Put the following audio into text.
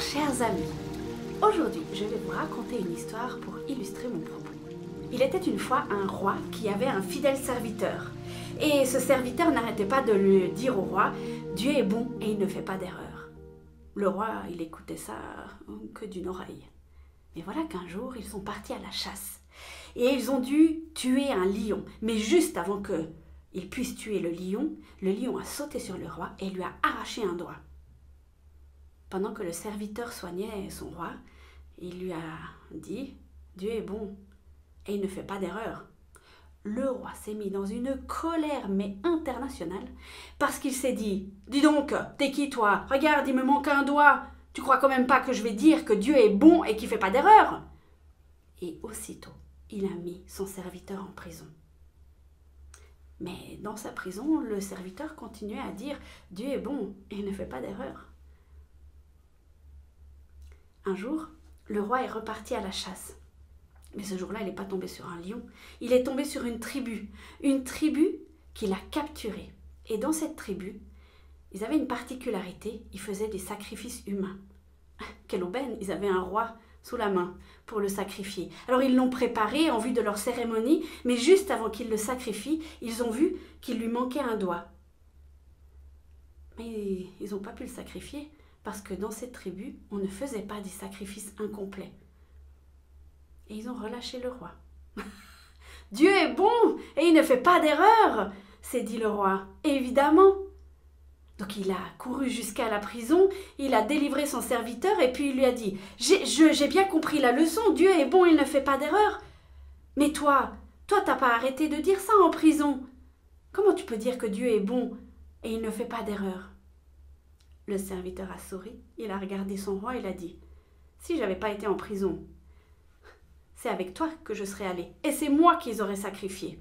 Bonjour chers amis, aujourd'hui je vais vous raconter une histoire pour illustrer mon propos. Il était une fois un roi qui avait un fidèle serviteur et ce serviteur n'arrêtait pas de lui dire au roi « Dieu est bon et il ne fait pas d'erreur ». Le roi il écoutait ça que d'une oreille. Mais voilà qu'un jour ils sont partis à la chasse et ils ont dû tuer un lion, mais juste avant qu'ils puissent tuer le lion a sauté sur le roi et lui a arraché un doigt. Pendant que le serviteur soignait son roi, il lui a dit « Dieu est bon et il ne fait pas d'erreur ». Le roi s'est mis dans une colère mais internationale parce qu'il s'est dit « Dis donc, t'es qui toi? Regarde, il me manque un doigt. Tu crois quand même pas que je vais dire que Dieu est bon et qu'il ne fait pas d'erreur ?» Et aussitôt, il a mis son serviteur en prison. Mais dans sa prison, le serviteur continuait à dire « Dieu est bon et il ne fait pas d'erreur ». Un jour, le roi est reparti à la chasse. Mais ce jour-là, il n'est pas tombé sur un lion. Il est tombé sur une tribu qu'il a capturée. Et dans cette tribu, ils avaient une particularité, ils faisaient des sacrifices humains. Quelle aubaine, ils avaient un roi sous la main pour le sacrifier. Alors ils l'ont préparé en vue de leur cérémonie, mais juste avant qu'ils le sacrifient, ils ont vu qu'il lui manquait un doigt. Mais ils n'ont pas pu le sacrifier, parce que dans cette tribu, on ne faisait pas des sacrifices incomplets. Et ils ont relâché le roi. « Dieu est bon et il ne fait pas d'erreur !» s'est dit le roi. Évidemment. Donc il a couru jusqu'à la prison, il a délivré son serviteur et puis il lui a dit « J'ai bien compris la leçon, Dieu est bon, il ne fait pas d'erreur. Mais toi, t'as pas arrêté de dire ça en prison. Comment tu peux dire que Dieu est bon et il ne fait pas d'erreur ?» Le serviteur a souri, il a regardé son roi et il a dit « Si j'avais pas été en prison, c'est avec toi que je serais allé, et c'est moi qu'ils auraient sacrifié. »